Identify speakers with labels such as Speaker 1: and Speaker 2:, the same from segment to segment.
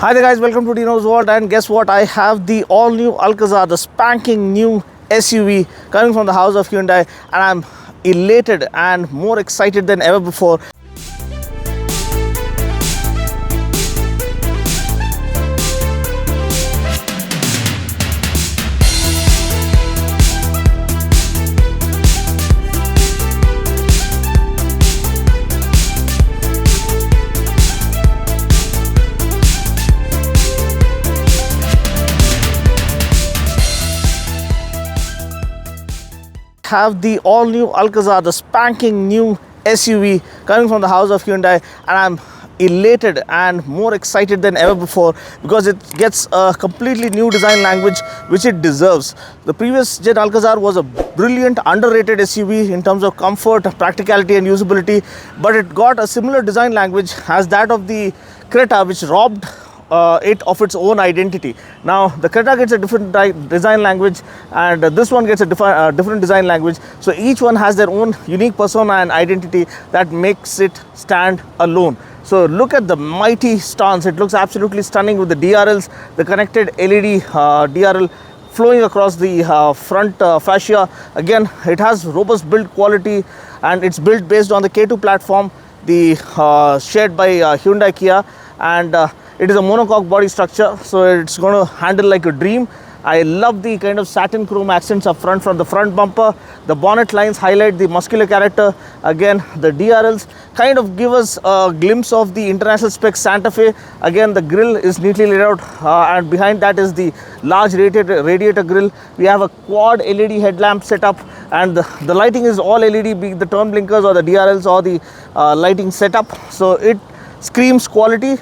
Speaker 1: Hi there guys, welcome to Dino's World, and guess what? I have the all new Alcazar, the spanking new SUV coming from the house of Hyundai, and I'm elated and more excited than ever before. Have the all new Alcazar, the spanking new SUV coming from the house of Hyundai, and I'm elated and more excited than ever before because it gets a completely new design language which it deserves. The previous gen Alcazar was a brilliant underrated SUV in terms of comfort, practicality and usability, but it got a similar design language as that of the Creta, which robbed it of its own identity. Now the Creta gets a different design language, and this one gets a different design language. So each one has their own unique persona and identity that makes it stand alone. So look at the mighty stance. It looks absolutely stunning with the DRLs, the connected LED DRL flowing across the front fascia. Again, it has robust build quality, and it's built based on the K2 platform, the shared by Hyundai Kia, and it is a monocoque body structure, so it's going to handle like a dream. I love the kind of satin chrome accents up front from the front bumper. The bonnet lines highlight the muscular character. Again, the DRLs kind of give us a glimpse of the international spec Santa Fe. Again, the grille is neatly laid out, and behind that is the large radiator grille. We have a quad LED headlamp setup, and the lighting is all LED, be it the turn blinkers or the DRLs or the lighting setup. So it screams quality.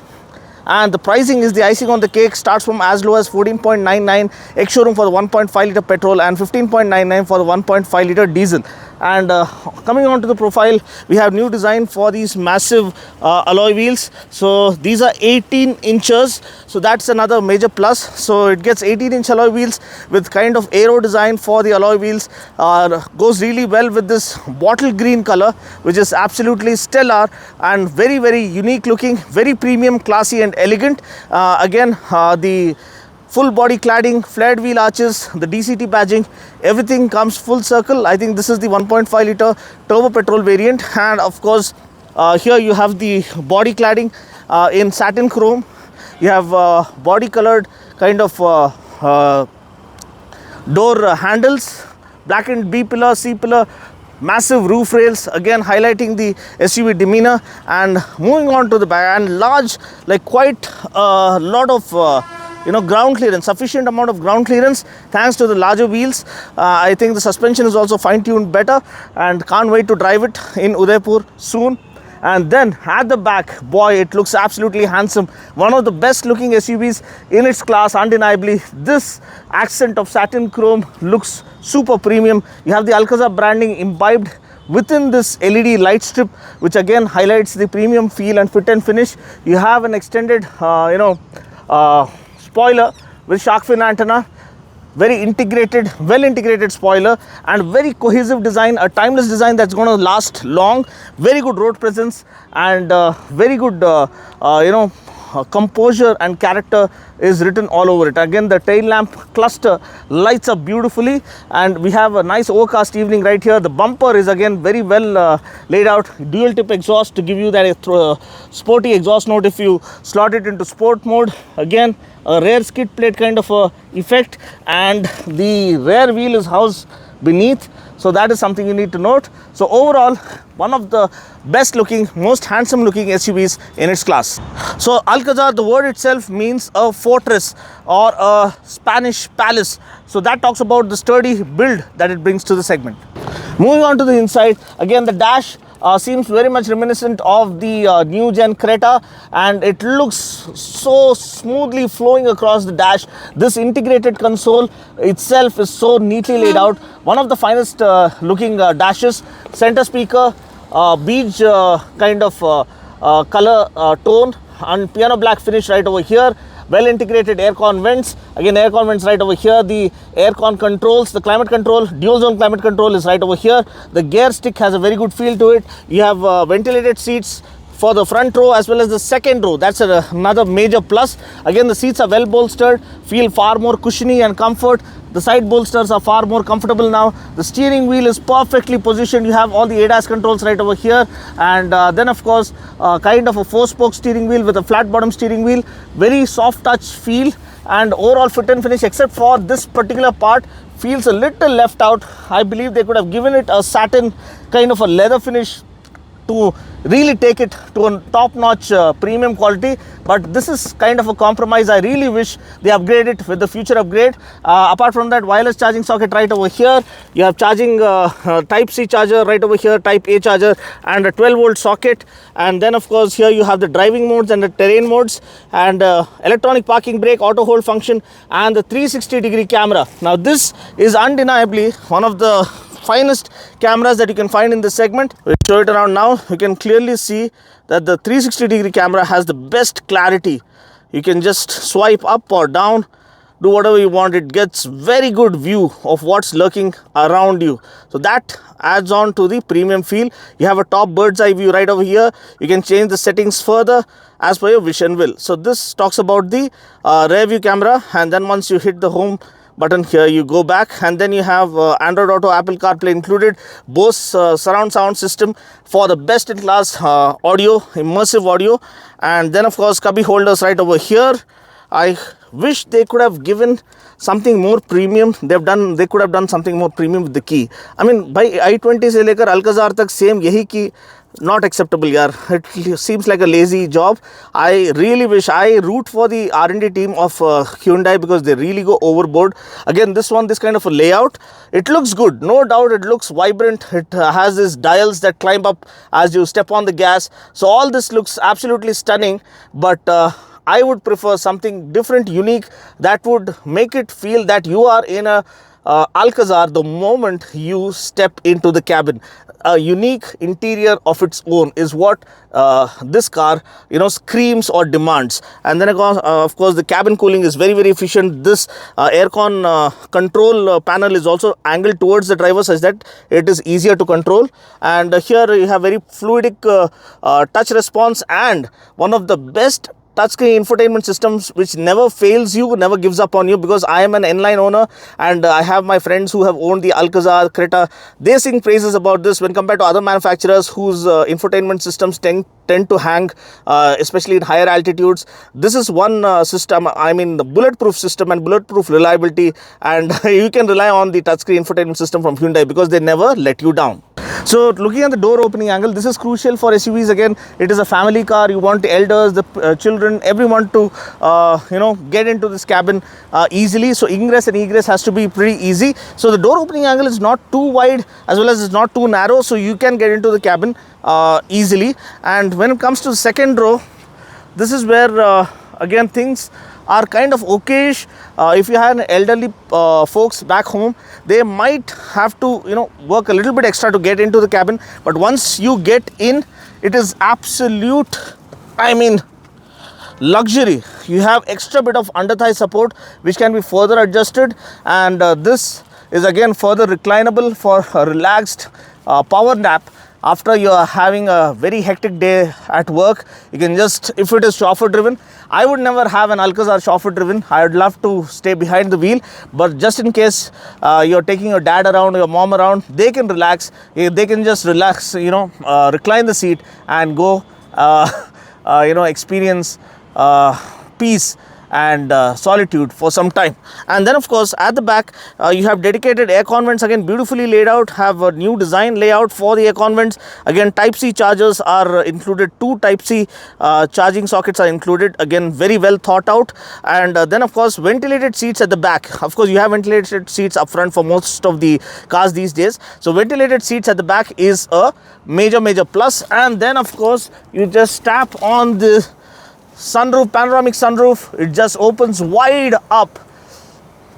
Speaker 1: And the pricing is the icing on the cake. Starts from as low as 14.99 ex-showroom for the 1.5 litre petrol and 15.99 for the 1.5 litre diesel. And coming on to the profile, we have new design for these massive alloy wheels. So these are 18 inches, so that's another major plus. So it gets 18-inch alloy wheels with kind of aero design for the alloy wheels. Goes really well with this bottle green color, which is absolutely stellar and very, very unique looking, very premium, classy and elegant. Again, the full body cladding, flared wheel arches, the DCT badging, everything comes full circle. I think this is the 1.5 litre turbo petrol variant, and of course here you have the body cladding in satin chrome. You have body colored kind of door handles, blackened B pillar, C pillar, massive roof rails, again highlighting the SUV demeanor. And moving on to the back, and large, like quite a lot of ground clearance, sufficient amount of ground clearance thanks to the larger wheels. I think the suspension is also fine-tuned better, and can't wait to drive it in Udaipur soon. And then at the back, boy, it looks absolutely handsome. One of the best looking SUVs in its class, undeniably. This accent of satin chrome looks super premium. You have the Alcazar branding imbibed within this LED light strip, which again highlights the premium feel and fit and finish. You have an extended spoiler with shark fin antenna, very integrated, well integrated spoiler, and very cohesive design, a timeless design that's going to last long. Very good road presence, and very good composure and character is written all over it. Again, the tail lamp cluster lights up beautifully, and we have a nice overcast evening right here. The bumper is again very well laid out, dual tip exhaust to give you that sporty exhaust note if you slot it into sport mode. Again, a rear skid plate kind of effect, and the rear wheel is housed beneath, so that is something you need to note. So overall, one of the best looking, most handsome looking SUVs in its class. So Alcazar, the word itself means a fortress or a Spanish palace, so that talks about the sturdy build that it brings to the segment. Moving on to the inside, again the dash seems very much reminiscent of the new gen Creta, and it looks so smoothly flowing across the dash. This integrated console itself is so neatly laid out. One of the finest looking dashes. Center speaker, beige kind of color tone, and piano black finish right over here. Well integrated aircon vents. Again, aircon vents right over here. The aircon controls, the climate control, dual zone climate control is right over here. The gear stick has a very good feel to it. You have ventilated seats, for the front row as well as the second row. That's another major plus. Again, the seats are well bolstered, feel far more cushiony and comfort. The side bolsters are far more comfortable now. The steering wheel is perfectly positioned. You have all the ADAS controls right over here, and then of course kind of a 4-spoke steering wheel with a flat bottom steering wheel. Very soft touch feel, and overall fit and finish, except for this particular part, feels a little left out. I believe they could have given it a satin kind of a leather finish to really take it to a top-notch premium quality, but this is kind of a compromise. I really wish they upgrade it with the future upgrade. Apart from that, wireless charging socket right over here. You have charging type C charger right over here, type A charger, and a 12-volt socket. And then of course here you have the driving modes and the terrain modes, and electronic parking brake, auto hold function, and the 360-degree camera. Now this is undeniably one of the finest cameras that you can find in this segment. We'll show it around now. You can clearly see that the 360-degree camera has the best clarity. You can just swipe up or down, do whatever you want. It gets very good view of what's lurking around you. So that adds on to the premium feel. You have a top bird's eye view right over here. You can change the settings further as per your vision will. So this talks about the rear view camera, and then once you hit the home button here, you go back, and then you have Android Auto, Apple CarPlay included, Bose surround sound system for the best in class audio, immersive audio, and then of course cubby holders right over here. I wish they could have given something more premium. They could have done something more premium with the key. I mean, by i20 se lekar Alcazar tak same yahi key, not acceptable yaar. It seems like a lazy job. I really wish, I root for the R&D team of Hyundai, because they really go overboard. Again, this kind of a layout, it looks good, no doubt. It looks vibrant. It has these dials that climb up as you step on the gas. So all this looks absolutely stunning, but I would prefer something different, unique, that would make it feel that you are in a Alcazar the moment you step into the cabin. A unique interior of its own is what this car, screams or demands. And then of course the cabin cooling is very, very efficient. This aircon control panel is also angled towards the driver such that it is easier to control. And here you have very fluidic touch response, and one of the best touchscreen infotainment systems which never fails you, never gives up on you, because I am an N-Line owner, and I have my friends who have owned the Alcazar, Creta. They sing praises about this when compared to other manufacturers whose infotainment systems tend to hang, especially in higher altitudes. This is one system, I mean the bulletproof system and bulletproof reliability, and you can rely on the touchscreen infotainment system from Hyundai because they never let you down. So looking at the door opening angle, this is crucial for SUVs. Again, it is a family car. You want the elders, the children, everyone to get into this cabin easily. So ingress and egress has to be pretty easy. So the door opening angle is not too wide as well as it's not too narrow, so you can get into the cabin easily. And when it comes to the second row, this is where again things are kind of okayish. If you have elderly folks back home, they might have to work a little bit extra to get into the cabin, but once you get in, it is absolute, I mean, luxury. You have extra bit of under thigh support which can be further adjusted, and this is again further reclinable for a relaxed power nap. After you are having a very hectic day at work, you can just, if it is chauffeur driven, I would never have an Alcazar chauffeur driven. I would love to stay behind the wheel, but just in case you're taking your dad around, your mom around, they can relax. They can just relax, recline the seat and go, experience peace and solitude for some time. And then of course at the back you have dedicated aircon vents, again beautifully laid out, have a new design layout for the aircon vents. Again, type C chargers are included, 2 type C charging sockets are included, again very well thought out. And then of course ventilated seats at the back. Of course you have ventilated seats up front for most of the cars these days, so ventilated seats at the back is a major plus. And then of course you just tap on the sunroof, panoramic sunroof, it just opens wide up.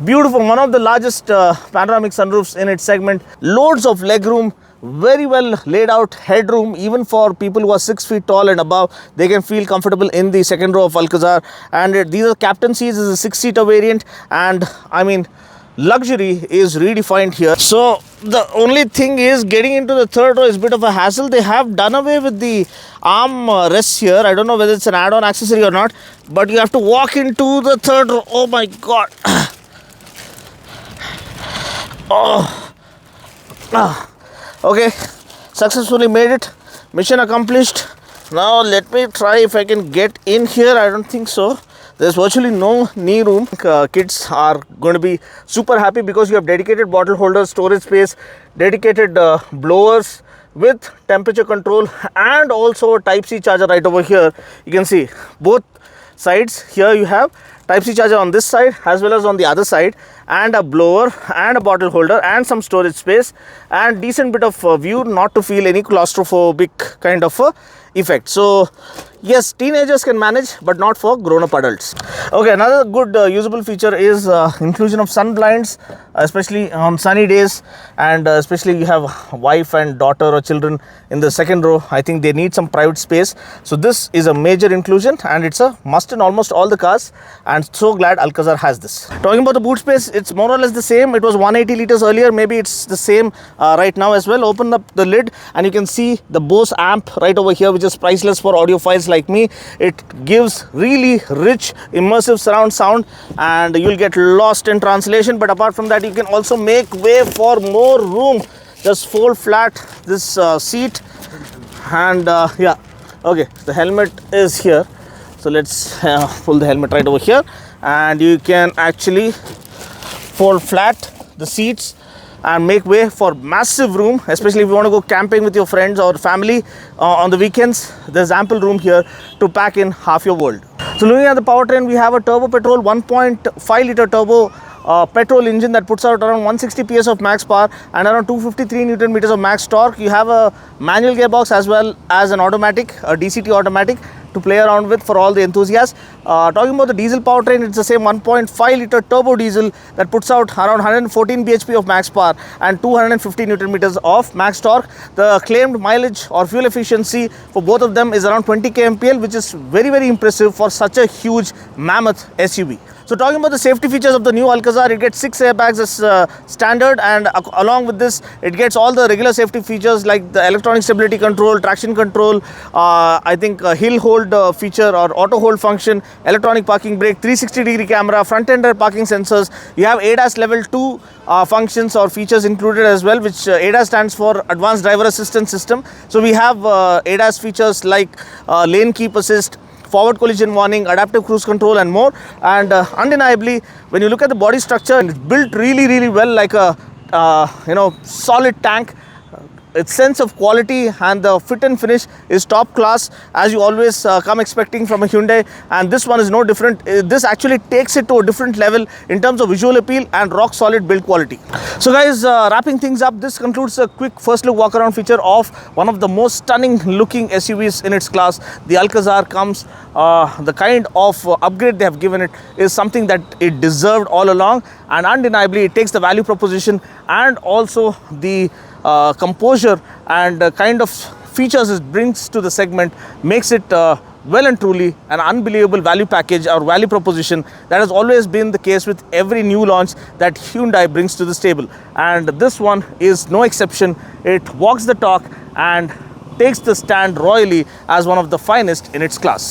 Speaker 1: Beautiful, one of the largest panoramic sunroofs in its segment. Loads of legroom, very well laid out headroom, even for people who are 6 feet tall and above. They can feel comfortable in the second row of Alcazar. And these are captain seats. This is a 6-seater variant, and I mean luxury is redefined here. So the only thing is getting into the third row is a bit of a hassle. They have done away with the arm rests here. I don't know whether it's an add-on accessory or not, but you have to walk into the third row. Oh my god. Oh. Okay, successfully made it. Mission accomplished. Now let me try if I can get in here. I don't think so. There's virtually no knee room. Kids are going to be super happy because you have dedicated bottle holders, storage space, dedicated blowers with temperature control, and also a Type-C charger right over here. You can see both sides. Here you have Type-C charger on this side as well as on the other side, and a blower and a bottle holder and some storage space and decent bit of view, not to feel any claustrophobic kind of effect. So yes, teenagers can manage, but not for grown-up adults. Okay, another good usable feature is inclusion of sun blinds, especially on sunny days, and especially you have wife and daughter or children in the second row. I think they need some private space. So this is a major inclusion, and it's a must in almost all the cars, and so glad Alcazar has this. Talking about the boot space, it's more or less the same. It was 180 liters earlier. Maybe it's the same right now as well. Open up the lid and you can see the Bose amp right over here, which is priceless for audiophiles like me. It gives really rich immersive surround sound, and you'll get lost in translation. But apart from that, you can also make way for more room. Just fold flat this seat, and yeah, okay, the helmet is here. So let's pull the helmet right over here, and you can actually fold flat the seats and make way for massive room, especially if you want to go camping with your friends or family on the weekends. There's ample room here to pack in half your world. So looking at the powertrain, we have a turbo petrol 1.5 liter turbo petrol engine that puts out around 160 PS of max power and around 253 Newton meters of max torque. You have a manual gearbox as well as an automatic, a DCT automatic, to play around with for all the enthusiasts. Talking about the diesel powertrain, it's the same 1.5 liter turbo diesel that puts out around 114 bhp of max power and 250 Newton meters of max torque. The claimed mileage or fuel efficiency for both of them is around 20 kmpl, which is very, very impressive for such a huge mammoth SUV. So talking about the safety features of the new Alcazar, it gets 6 airbags as standard, and along with this, it gets all the regular safety features like the electronic stability control, traction control, I think hill hold feature or auto hold function, electronic parking brake, 360-degree camera, front-end parking sensors. You have ADAS level 2 functions or features included as well, which ADAS stands for Advanced Driver Assistance System. So we have ADAS features like lane keep assist, forward collision warning, adaptive cruise control, and more. And undeniably, when you look at the body structure, it's built really, really well, like a solid tank. Its sense of quality and the fit and finish is top class, as you always come expecting from a Hyundai, and this one is no different. This actually takes it to a different level in terms of visual appeal and rock solid build quality. So guys, wrapping things up, this concludes a quick first look walk around feature of one of the most stunning looking SUVs in its class. The Alcazar comes, the kind of upgrade they have given it is something that it deserved all along, and undeniably it takes the value proposition and also the composure and kind of features it brings to the segment, makes it well and truly an unbelievable value package or value proposition. That has always been the case with every new launch that Hyundai brings to this table, and this one is no exception. It walks the talk and takes the stand royally as one of the finest in its class.